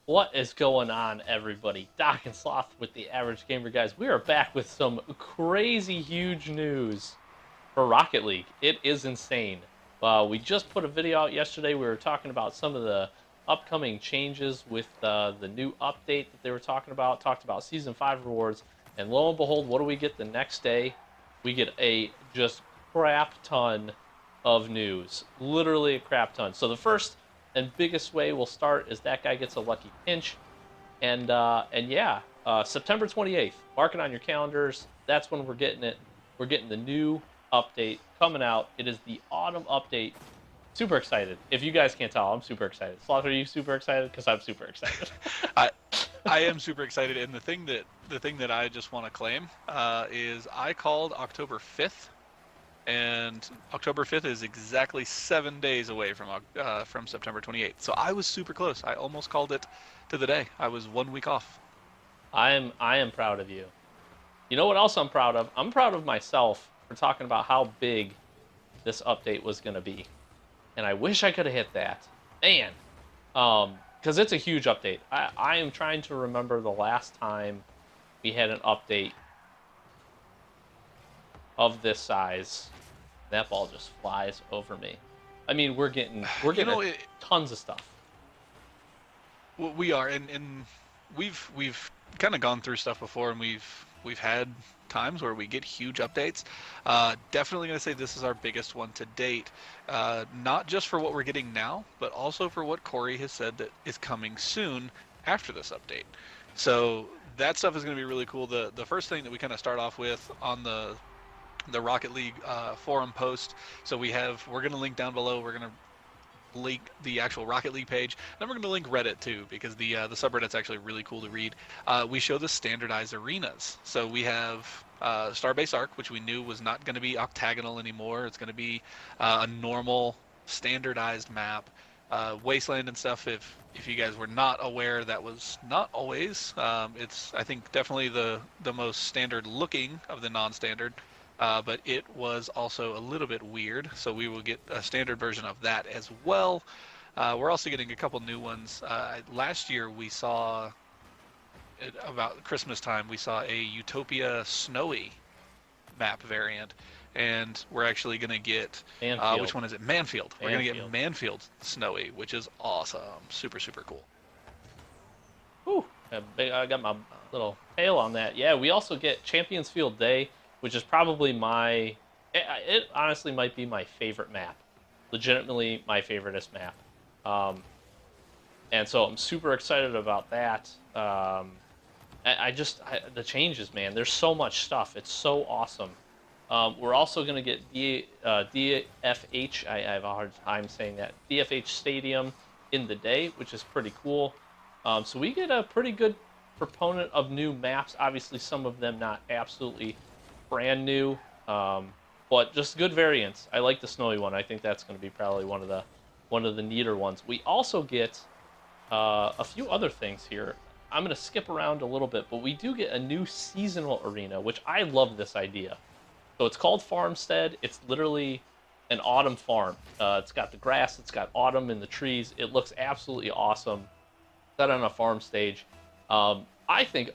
What is going on, everybody? Doc and Sloth with the Average Gamer guys. We are back with some crazy huge news for Rocket League. It is insane. We just put a video out yesterday. We were talking about some of the upcoming changes with the new update that they were talking about. Talked about Season 5 rewards. And lo and behold, what do we get the next day? We get a just crap ton of news. Literally a crap ton. So the first and biggest way we'll start is that guy gets a lucky pinch, and yeah, September 28th. Mark it on your calendars. That's when we're getting it. We're getting the new update coming out. It is the autumn update. Super excited. If you guys can't tell, I'm super excited. Sloth, are you super excited? Because I'm super excited. I I am super excited, and the thing that I just want to claim is I called October 5th, and October 5th is exactly 7 days away from September 28th. So I was super close. I almost called it to the day. I was 1 week off. I am proud of you. You know what else I'm proud of? I'm proud of myself for talking about how big this update was going to be. And I wish I could have hit that. Man, because it's a huge update. I am trying to remember the last time we had an update of this size. That ball just flies over me. I mean, we're You getting know, it, tons of stuff. we are, and we've kind of gone through stuff before, and we've had times where we get huge updates. Definitely gonna say this is our biggest one to date. Not just for what we're getting now, but also for what Corey has said that is coming soon after this update. So that stuff is going to be really cool. The first thing that we kind of start off with on the Rocket League forum post. So we're going to link down below. We're going to link the actual Rocket League page. Then we're going to link Reddit too, because the subreddit's actually really cool to read. We show the standardized arenas. So we have Starbase Arc, which we knew was not going to be octagonal anymore. It's going to be a normal standardized map. Wasteland and stuff. If you guys were not aware, that was not always. It's, I think, definitely the most standard looking of the non-standard. But it was also a little bit weird, so we will get a standard version of that as well. We're also getting a couple new ones. Last year we saw, about Christmas time, we saw a Utopia Snowy map variant, and we're actually going to get, Manfield. which one is it? Manfield. We're going to get Manfield. Manfield Snowy, which is awesome. Super, super cool. Whew. I got my little tail on that. Yeah, we also get Champions Field Day, which is probably it honestly might be my favorite map. Legitimately my favoriteest map. And so I'm super excited about that. The changes, man. There's so much stuff. It's so awesome. We're also going to get DFH, I have a hard time saying that, DFH Stadium in the day, which is pretty cool. So we get a pretty good proponent of new maps. Obviously, some of them not absolutely brand new, but just good variants. I like the snowy one. I think that's going to be probably one of the neater ones. We also get a few other things here. I'm going to skip around a little bit, but we do get a new seasonal arena, which I love this idea. So it's called Farmstead. It's literally an autumn farm. It's got the grass. It's got autumn in the trees. It looks absolutely awesome. Set on a farm stage. I think,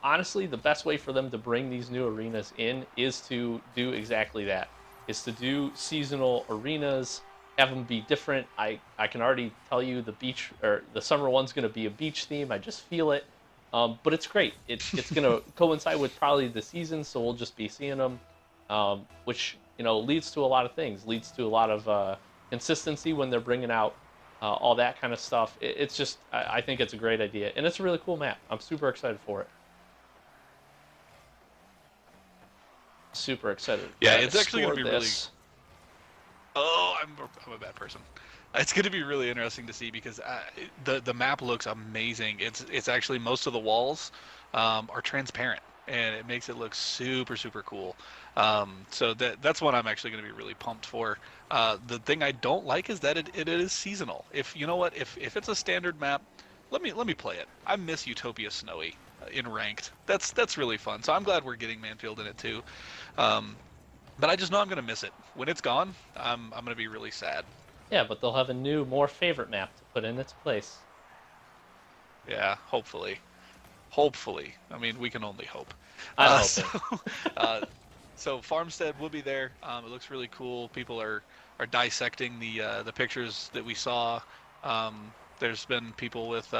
honestly, the best way for them to bring these new arenas in is to do exactly that. Is to do seasonal arenas, have them be different. I can already tell you the beach, or the summer one's going to be a beach theme. I just feel it. But it's great. It's going to coincide with probably the season, so we'll just be seeing them, which leads to a lot of things. Leads to a lot of consistency when they're bringing out all that kind of stuff. It's just, I think it's a great idea, and it's a really cool map. I'm super excited for it. Super excited. Yeah, it's actually going to be really. This. Oh, I'm a bad person. It's going to be really interesting to see, because the map looks amazing. It's actually, most of the walls are transparent, and it makes it look super, super cool. So that's what I'm actually going to be really pumped for. The thing I don't like is that it is seasonal. If it's a standard map, let me play it. I miss Utopia Snowy in ranked. That's really fun. So I'm glad we're getting Manfield in it too. But I just know I'm going to miss it. When it's gone, I'm going to be really sad. Yeah, but they'll have a new, more favorite map to put in its place. Yeah, hopefully. I mean, we can only hope. I'm So, hoping. uh, so Farmstead will be there. It looks really cool. People are dissecting the pictures that we saw. There's been people with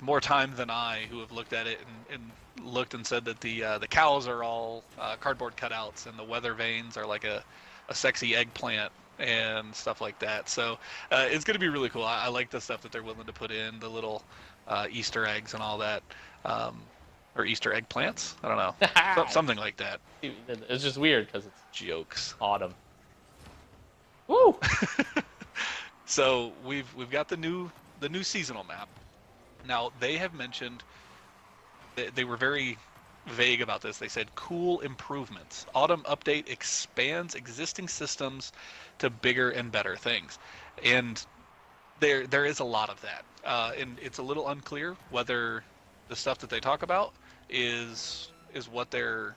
more time than I who have looked at it and looked and said that the cows are all cardboard cutouts and the weather vanes are like a sexy eggplant and stuff like that. So it's going to be really cool. I like the stuff that they're willing to put in, the little Easter eggs and all that, um, or Easter egg plants. I don't know, something like that. It's just weird because it's Jokes. autumn. Woo! So we've got the new seasonal map. Now they have mentioned they were very vague about this. They said cool improvements. Autumn update expands existing systems to bigger and better things, and there is a lot of that. And it's a little unclear whether the stuff that they talk about is what they're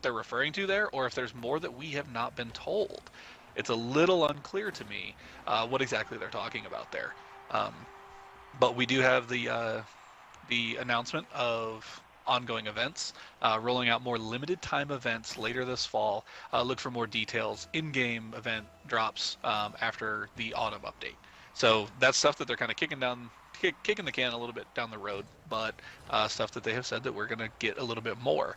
referring to there, or if there's more that we have not been told. It's a little unclear to me what exactly they're talking about there. Um, but we do have the announcement of ongoing events, rolling out more limited time events later this fall. Look for more details. In-game event drops after the autumn update. So that's stuff that they're kind of kicking the can a little bit down the road, but stuff that they have said that we're going to get a little bit more.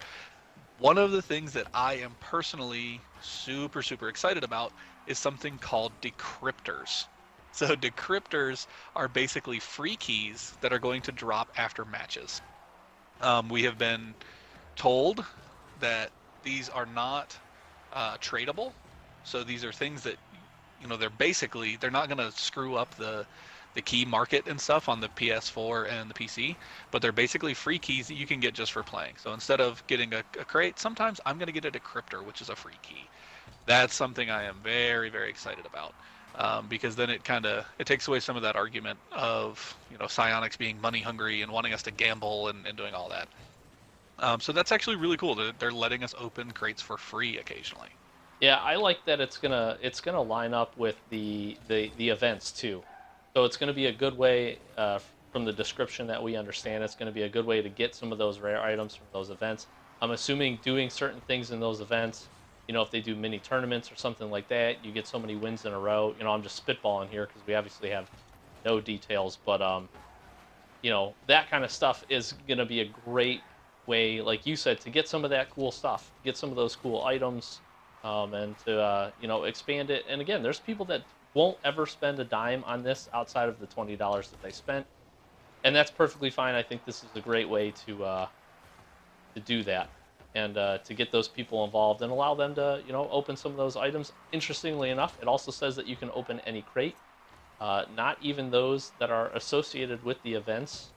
One of the things that I am personally super excited about is something called decryptors. So decryptors are basically free keys that are going to drop after matches. We have been told that these are not tradable. So these are things that, they're not going to screw up the key market and stuff on the PS4 and the PC, but they're basically free keys that you can get just for playing. So instead of getting a crate, sometimes I'm going to get a decryptor, which is a free key. That's something I am very excited about. Because then it takes away some of that argument of Psyonix being money hungry and wanting us to gamble and doing all that. So that's actually really cool. They're letting us open crates for free occasionally. Yeah, I like that it's gonna line up with the events too. So it's gonna be a good way, from the description that we understand, it's gonna be a good way to get some of those rare items from those events. I'm assuming doing certain things in those events, if they do mini tournaments or something like that, you get so many wins in a row. I'm just spitballing here because we obviously have no details, but that kind of stuff is gonna be a great way, like you said, to get some of that cool stuff, get some of those cool items, and to expand it. And again, there's people that won't ever spend a dime on this outside of the $20 that they spent, and that's perfectly fine. I think this is a great way to do that, and to get those people involved and allow them to open some of those items. Interestingly enough, it also says that you can open any crate, not even those that are associated with the events,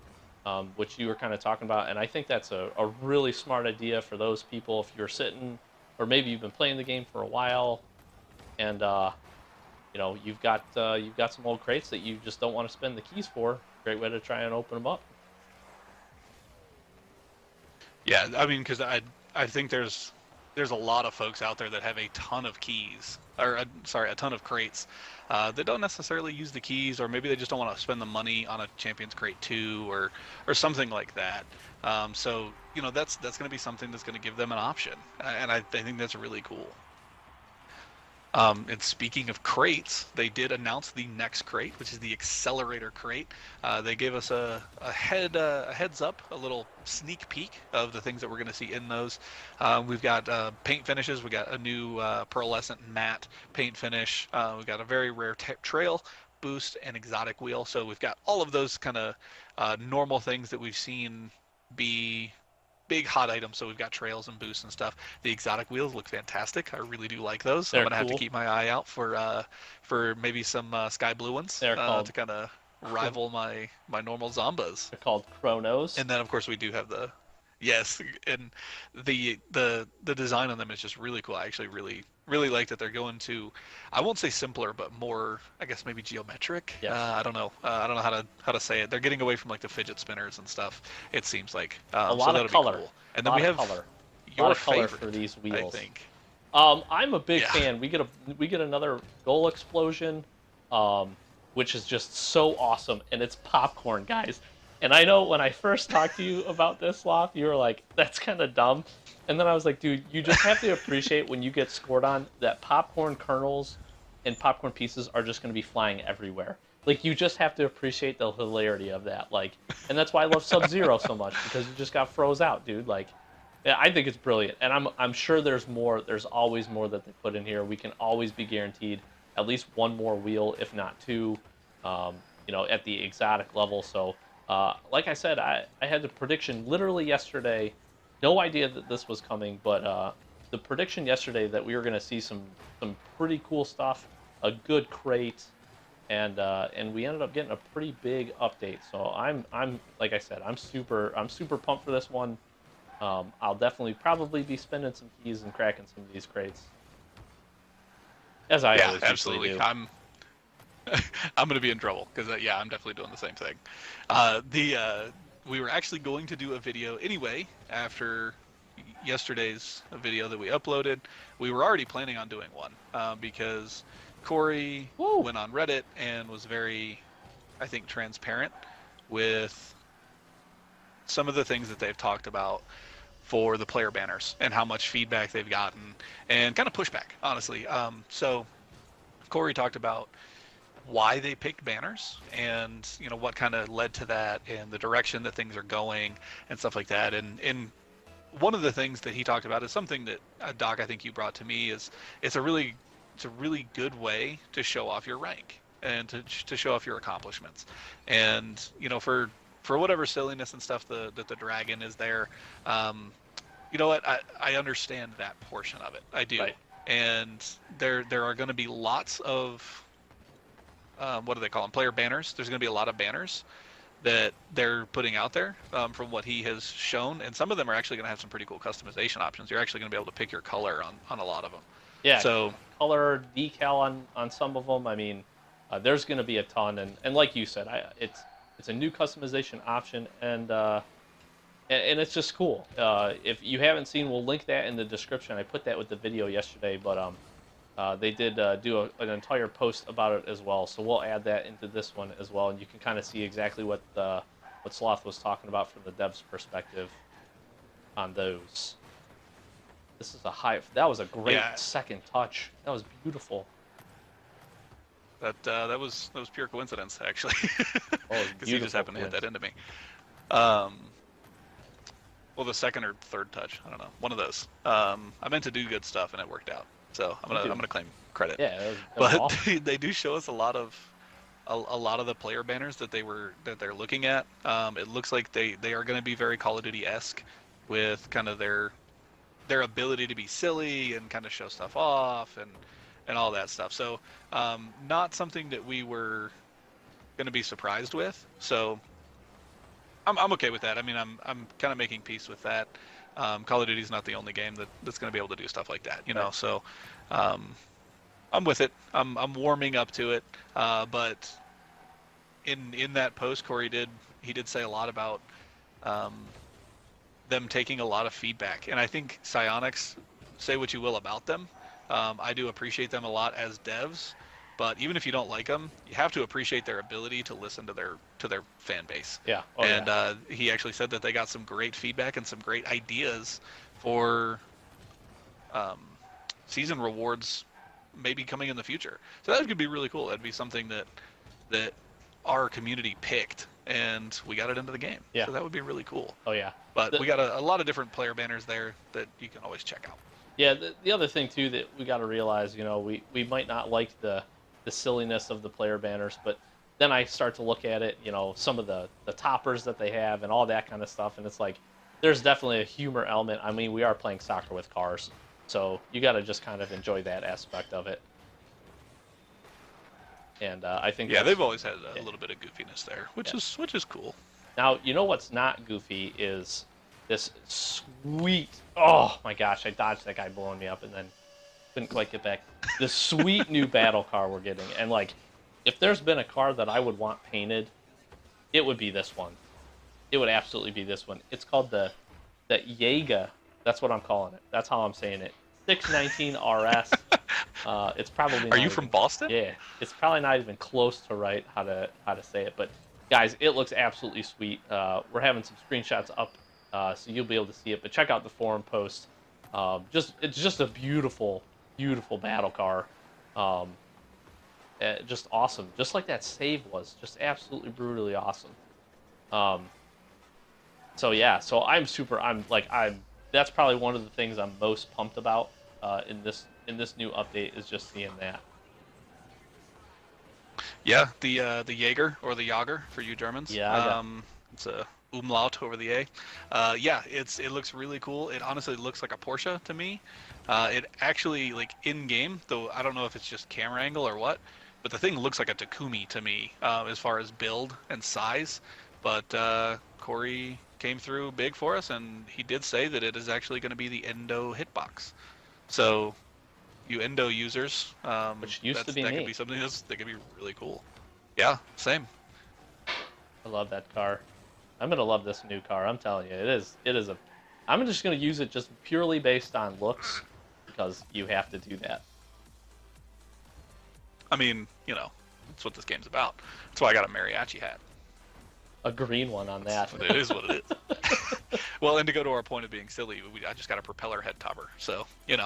which you were kind of talking about. And I think that's a really smart idea for those people if you're sitting, or maybe you've been playing the game for a while, and you've got some old crates that you just don't want to spend the keys for. Great way to try and open them up. Yeah, I mean, because I think there's a lot of folks out there that have a ton of keys, or a ton of crates that don't necessarily use the keys, or maybe they just don't want to spend the money on a Champions Crate 2 or something like that. So that's going to be something that's going to give them an option, and I think that's really cool. And speaking of crates, they did announce the next crate, which is the Accelerator crate. They gave us a heads up, a little sneak peek of the things that we're going to see in those. We've got paint finishes. We got a new pearlescent matte paint finish. We've got a very rare trail, boost, and exotic wheel. So we've got all of those kind of normal things that we've seen be big hot items. So we've got trails and boosts and stuff. The exotic wheels look fantastic. I really do like those. They're I'm gonna have to cool. keep my eye out for maybe some sky blue ones They're called- to kind of rival my normal Zombas. They're called Chronos. And then of course we do have the and the design on them is just really cool. I actually really like that they're going to, I won't say simpler, but more, I guess maybe geometric. Yes. I don't know how to say it. They're getting away from like the fidget spinners and stuff. It seems like A lot of color. Cool. And then we have color. your A lot of color favorite for these wheels. I think. I'm a big Yeah. fan. We get another goal explosion. which is just so awesome, and it's popcorn, guys. And I know when I first talked to you about this, Loft, you were like, "That's kind of dumb," and then I was like, "Dude, you just have to appreciate when you get scored on that popcorn kernels and popcorn pieces are just going to be flying everywhere. Like you just have to appreciate the hilarity of that. Like, and that's why I love Sub Zero so much because you just got froze out, dude. Like, yeah, I think it's brilliant, and I'm sure there's more. There's always more that they put in here. We can always be guaranteed at least one more wheel, if not two, at the exotic level. So, like I said, I had the prediction literally yesterday. No idea that this was coming, but the prediction yesterday that we were going to see some pretty cool stuff, a good crate, and we ended up getting a pretty big update. So I'm like I said, I'm super pumped for this one. I'll definitely probably be spending some keys and cracking some of these crates, as I Yeah, always absolutely. usually do. I'm going to be in trouble because yeah, I'm definitely doing the same thing. We were actually going to do a video anyway after yesterday's video that we uploaded. We were already planning on doing one because Corey Woo! went on Reddit and was very, I think, transparent with some of the things that they've talked about for the player banners and how much feedback they've gotten and kind of pushback, honestly. So Corey talked about why they picked banners and what kind of led to that and the direction that things are going and stuff like that. And one of the things that he talked about is something that Doc, I think you brought to me, is it's a really good way to show off your rank and to show off your accomplishments. And for whatever silliness and stuff that the dragon is there, you know what, I understand that portion of it. I do. Right. And there are going to be lots of what do they call them? Player banners. There's going to be a lot of banners that they're putting out there from what he has shown, and some of them are actually going to have some pretty cool customization options. You're actually going to be able to pick your color on a lot of them. Yeah. So color decal on some of them. I mean, there's going to be a ton, and like you said, it's a new customization option, and it's just cool. If you haven't seen, we'll link that in the description. I put that with the video yesterday, but they did do an entire post about it as well, so we'll add that into this one as well, and you can kind of see exactly what Sloth was talking about from the devs' perspective on those. This is that was a great second touch. That was beautiful. That was pure coincidence, actually, Oh, because he just happened to hit that into me. Well, the second or third touch, I don't know, one of those. I meant to do good stuff and it worked out, so I'm gonna claim credit. Yeah, that was But awesome. they do show us a lot of the player banners that they're looking at. It looks like they are going to be very Call of Duty-esque with kind of their ability to be silly and kind of show stuff off and all that stuff. So not something that we were going to be surprised with. So I'm okay with that. I mean, I'm kind of making peace with that. Call of Duty is not the only game that's going to be able to do stuff like that, Right. So I'm with it. I'm warming up to it. But in that post, Corey did say a lot about them taking a lot of feedback, and I think Psyonix, say what you will about them, I do appreciate them a lot as devs. But even if you don't like them, you have to appreciate their ability to listen to their fan base. Yeah. Oh, And yeah. he actually said that they got some great feedback and some great ideas for season rewards maybe coming in the future. So that could be really cool. That'd be something that our community picked and we got it into the game. Yeah. So that would be really cool. Oh, yeah. But we got a lot of different player banners there that you can always check out. Yeah, the other thing too that we got to realize, we might not like the silliness of the player banners, but then I start to look at it, some of the toppers that they have and all that kind of stuff, and it's like there's definitely a humor element. I mean, we are playing soccer with cars, so you got to just kind of enjoy that aspect of it. And I think They've always had a yeah. little bit of goofiness there, which Yeah. is cool. Now, what's not goofy is this sweet. Oh my gosh, I dodged that guy blowing me up and then couldn't quite get back. This sweet new battle car we're getting, and like, if there's been a car that I would want painted, it would be this one. It would absolutely be this one. It's called the Jaeger. That's what I'm calling it. That's how I'm saying it. 619 RS. It's probably Are not you even, from Boston? yeah, it's probably not even close to right how to say it. But guys, it looks absolutely sweet. We're having some screenshots up, so you'll be able to see it. But check out the forum post. It's just a beautiful, beautiful battle car. Um, just awesome, just like that save was, just absolutely brutally awesome. Um, so yeah, so I'm that's probably one of the things I'm most pumped about in this new update is just seeing that. Yeah, the Jaeger or the Jager for you Germans. Yeah, I got It's a umlaut over the A. Yeah, it looks really cool. It honestly looks like a Porsche to me. It actually like in game, though I don't know if it's just camera angle or what, but the thing looks like a Takumi to me as far as build and size. But Corey came through big for us, and he did say that it is actually going to be the Endo hitbox. So you Endo users, which used to be that could me. be something that could be really cool. Yeah, same. I love that car. I'm gonna love this new car. I'm telling you, it is a. I'm just gonna use it just purely based on looks because you have to do that. I mean, that's what this game's about. That's why I got a mariachi hat. A green one on that. It is what it is. Well, and to go to our point of being silly, I just got a propeller head topper, so it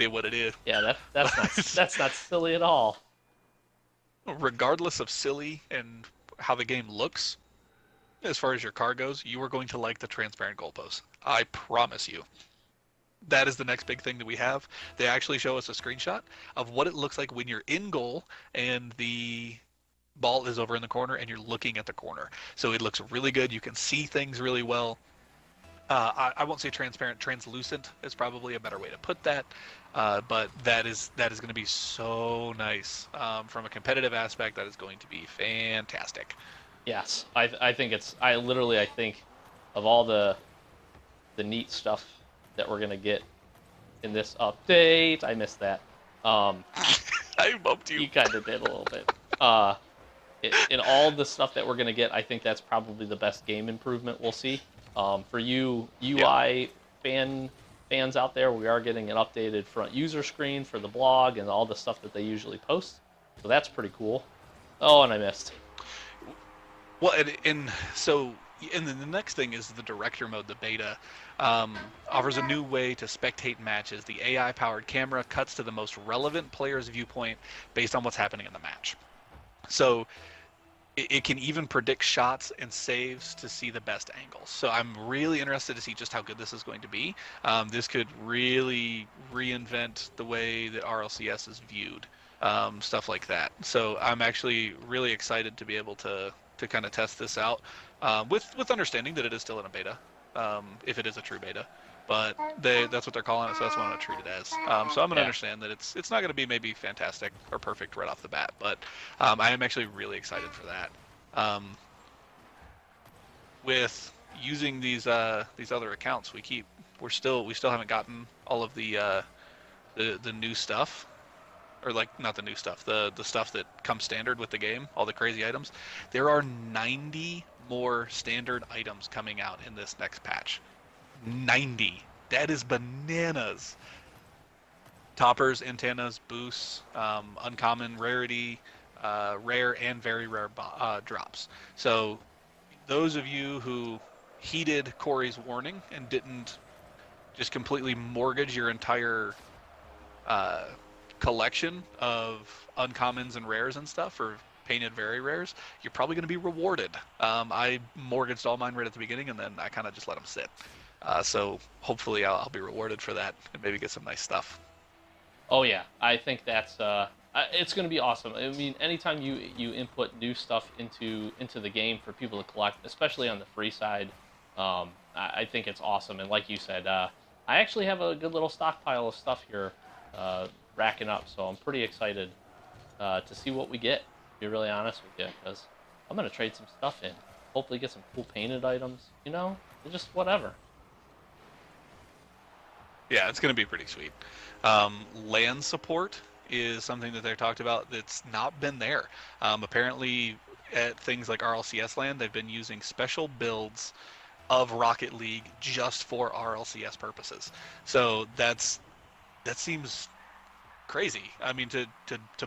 is what it is. Yeah, that's not silly at all. Regardless of silly and how the game looks, as far as your car goes, you are going to like the transparent goalposts. I promise you. That is the next big thing that we have. They actually show us a screenshot of what it looks like when you're in goal and the ball is over in the corner and you're looking at the corner. So it looks really good. You can see things really well. I won't say transparent, translucent is probably a better way to put that. But that is going to be so nice from a competitive aspect. That is going to be fantastic. Yes, I think I think of all the neat stuff that we're gonna get in this update. I missed that. I bumped you. You kind of did a little bit. In all the stuff that we're gonna get, I think that's probably the best game improvement we'll see. For you UI fans out there, we are getting an updated front user screen for the blog and all the stuff that they usually post. So that's pretty cool. Oh, and I missed. Well, and then the next thing is the director mode, the beta, offers a new way to spectate matches. The AI-powered camera cuts to the most relevant player's viewpoint based on what's happening in the match. So it can even predict shots and saves to see the best angles. So I'm really interested to see just how good this is going to be. This could really reinvent the way that RLCS is viewed, stuff like that. So I'm actually really excited to be able to kind of test this out with understanding that it is still in a beta, if it is a true beta. But that's what they're calling it, so that's what I'm going to treat it as. So I'm going to understand that it's not going to be maybe fantastic or perfect right off the bat, but I am actually really excited for that. With using these other accounts, we still haven't gotten all of the new stuff, or like not the new stuff, the stuff that comes standard with the game, all the crazy items. There are 90 more standard items coming out in this next patch. 90. That is bananas. Toppers, antennas, boosts, uncommon, rarity, rare and very rare drops. So those of you who heeded Corey's warning and didn't just completely mortgage your entire collection of uncommons and rares and stuff, or painted very rares, you're probably going to be rewarded. I mortgaged all mine right at the beginning, and then I kind of just let them sit. So hopefully I'll be rewarded for that and maybe get some nice stuff. Oh yeah, I think that's it's going to be awesome. I mean, anytime you input new stuff into the game for people to collect, especially on the free side, I think it's awesome. And like you said, I actually have a good little stockpile of stuff here racking up, so I'm pretty excited to see what we get. To be really honest with you, because I'm going to trade some stuff in. Hopefully get some cool painted items. Just whatever. Yeah, it's going to be pretty sweet. Land support is something that they talked about that's not been there. Apparently, at things like RLCS Land, they've been using special builds of Rocket League just for RLCS purposes. So that seems crazy. I mean, to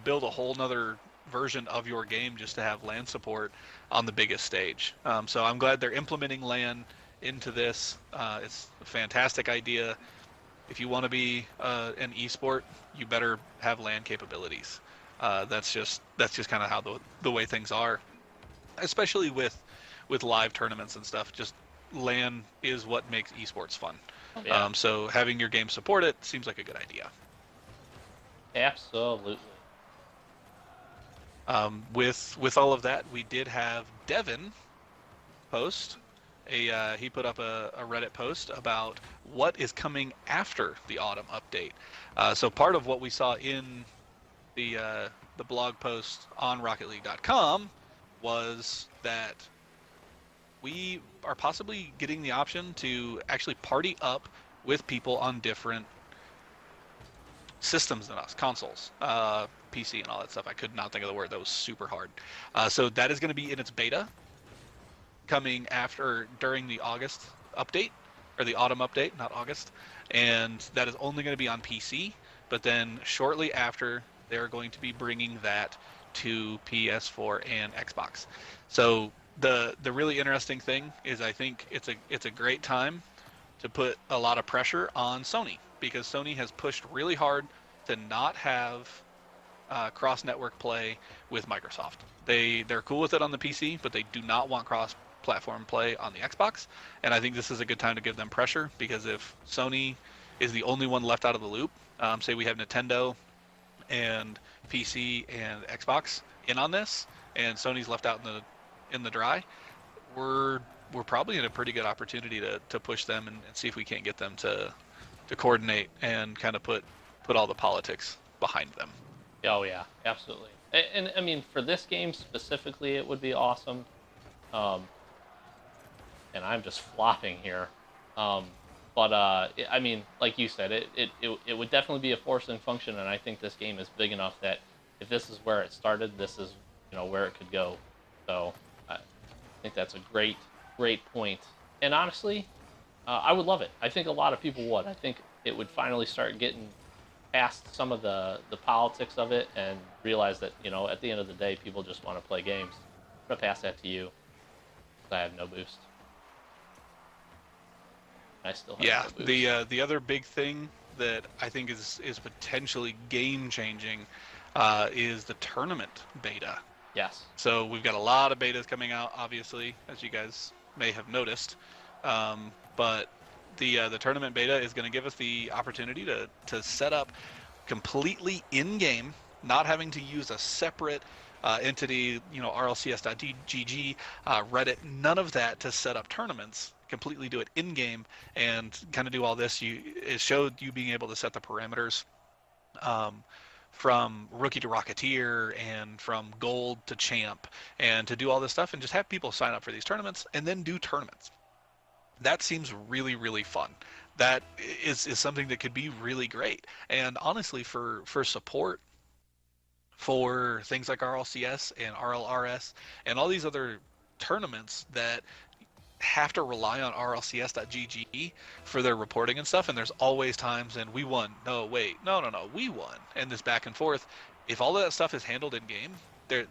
build a whole nother version of your game just to have LAN support on the biggest stage. So I'm glad they're implementing LAN into this. It's a fantastic idea. If you want to be an esport, you better have LAN capabilities. That's just kind of how the way things are, especially with live tournaments and stuff. Just LAN is what makes esports fun. Oh, yeah. So having your game support it seems like a good idea. Absolutely. With all of that, we did have Devin post he put up a Reddit post about what is coming after the autumn update. So part of what we saw in the blog post on RocketLeague.com was that we are possibly getting the option to actually party up with people on different systems than us, consoles, PC, and all that stuff. I could not think of the word. That was super hard. So that is going to be in its beta, coming during the August update, or the autumn update, not August. And that is only going to be on PC. But then shortly after, they're going to be bringing that to PS4 and Xbox. So the really interesting thing is, I think it's a great time to put a lot of pressure on Sony, because Sony has pushed really hard to not have cross-network play with Microsoft. They're cool with it on the PC, but they do not want cross-platform play on the Xbox. And I think this is a good time to give them pressure, because if Sony is the only one left out of the loop, say we have Nintendo and PC and Xbox in on this, and Sony's left out in the dry, we're probably in a pretty good opportunity to push them and see if we can't get them to coordinate and kind of put all the politics behind them. Oh yeah, absolutely. And I mean, for this game specifically, it would be awesome. And I'm just flopping here. But I mean, like you said, it would definitely be a forcing function, and I think this game is big enough that if this is where it started, this is where it could go. So I think that's a great point. And honestly, I would love it. I think a lot of people would. I think it would finally start getting past some of the politics of it and realize that, at the end of the day, people just want to play games. I'm going to pass that to you, because I have no boost. I still have no boost. The other big thing that I think is potentially game changing is the tournament beta. Yes. So we've got a lot of betas coming out, obviously, as you guys may have noticed. But the tournament beta is going to give us the opportunity to set up completely in-game, not having to use a separate entity, rlcs.gg, Reddit, none of that to set up tournaments. Completely do it in-game and kind of do all this. It showed you being able to set the parameters from rookie to rocketeer and from gold to champ, and to do all this stuff and just have people sign up for these tournaments and then do tournaments. That seems really, really fun. That is something that could be really great. And honestly, for support for things like RLCS and RLRS and all these other tournaments that have to rely on rlcs.gg for their reporting and stuff, and there's always times and we won, no wait, no we won, and this back and forth. If all of that stuff is handled in game,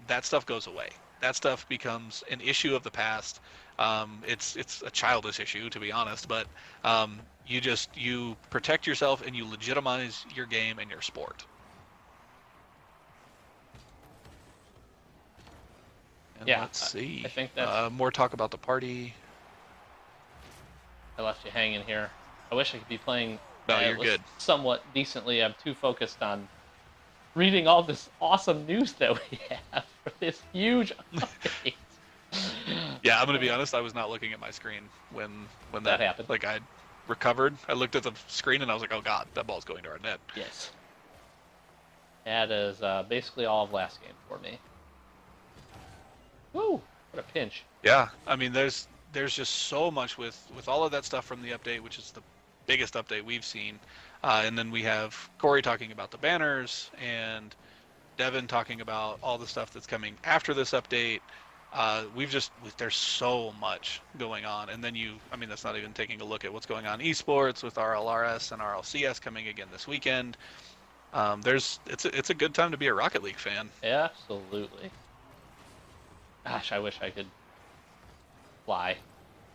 that stuff goes away. That stuff becomes an issue of the past. It's a childish issue, to be honest, but you protect yourself and you legitimize your game and your sport. And yeah, let's see. I think that's more talk about the party. I left you hanging here. I wish I could be playing. No, you're good. Somewhat decently. I'm too focused on reading all this awesome news that we have for this huge update. Yeah, I'm gonna be honest. I was not looking at my screen when that happened. Like, I recovered. I looked at the screen and I was like, "Oh God, that ball's going to our net." Yes. That is basically all of last game for me. Woo! What a pinch. Yeah, I mean, there's just so much with all of that stuff from the update, which is the biggest update we've seen. And then we have Corey talking about the banners and Devin talking about all the stuff that's coming after this update. There's so much going on. And then that's not even taking a look at what's going on esports with RLRS and RLCS coming again this weekend. It's a good time to be a Rocket League fan. Absolutely. Gosh, I wish I could fly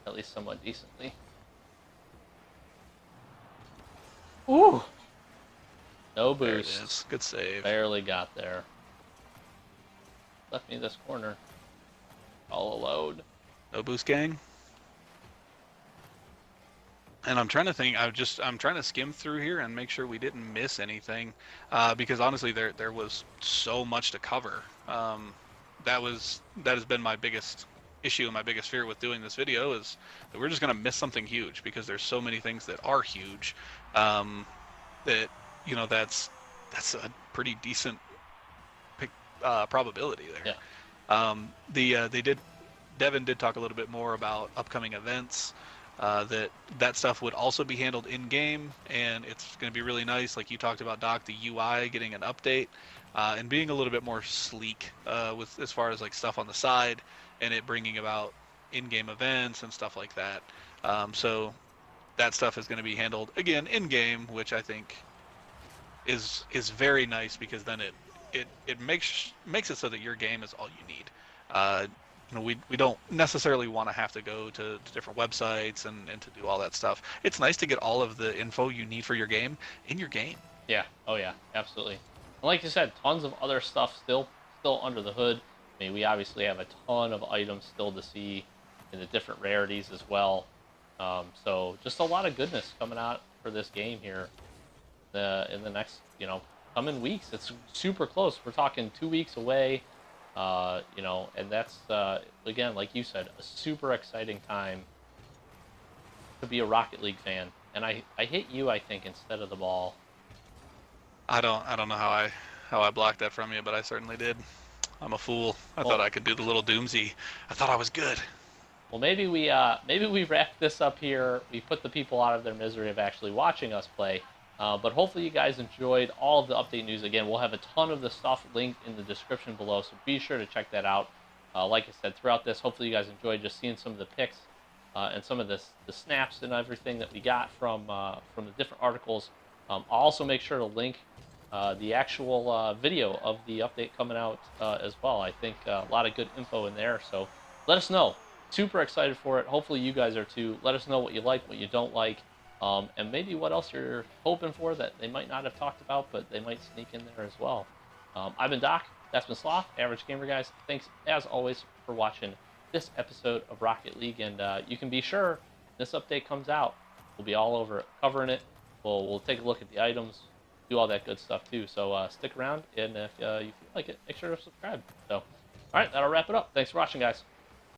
at least somewhat decently. Ooh. No There it boost. is. Good save. Barely got there. Left me this corner. All alone. No boost, gang. And I'm trying to think. I'm trying to skim through here and make sure we didn't miss anything, because honestly, there was so much to cover. That has been my biggest issue and my biggest fear with doing this video is that we're just gonna miss something huge because there's so many things that are huge. That that's a pretty decent probability there. Yeah. Devin did talk a little bit more about upcoming events. That stuff would also be handled in game, and it's going to be really nice. Like you talked about, Doc, the UI getting an update and being a little bit more sleek with as far as like stuff on the side, and it bringing about in-game events and stuff like that. So that stuff is going to be handled again in game, which I think is very nice because then it makes it so that your game is all you need. We don't necessarily want to have to go to different websites and to do all that stuff. It's nice to get all of the info you need for your game in your game. Yeah. Oh yeah. Absolutely. And like you said, tons of other stuff still under the hood. I mean, we obviously have a ton of items still to see in the different rarities as well. So just a lot of goodness coming out for this game here in the next, coming weeks. It's super close. We're talking 2 weeks away. And that's, again, like you said, a super exciting time to be a Rocket League fan. And I hit you, I think, instead of the ball. I don't know how I blocked that from you, but I certainly did. I'm a fool. I thought I could do the little doomsy. I thought I was good. Well, maybe we wrap this up here. We put the people out of their misery of actually watching us play. But hopefully you guys enjoyed all of the update news. Again, we'll have a ton of the stuff linked in the description below, so be sure to check that out. Like I said, throughout this, hopefully you guys enjoyed just seeing some of the pics and some of the snaps and everything that we got from the different articles. I'll also make sure to link the actual video of the update coming out as well. I think a lot of good info in there, so let us know. Super excited for it. Hopefully you guys are too. Let us know what you like, what you don't like. And maybe what else you're hoping for that they might not have talked about, but they might sneak in there as well. I've been Doc. That's been Sloth, Average Gamer Guys. Thanks, as always, for watching this episode of Rocket League. And you can be sure this update comes out, we'll be all over it, covering it. We'll take a look at the items, do all that good stuff too. So stick around, and if you feel like it, make sure to subscribe. So, all right, that'll wrap it up. Thanks for watching, guys.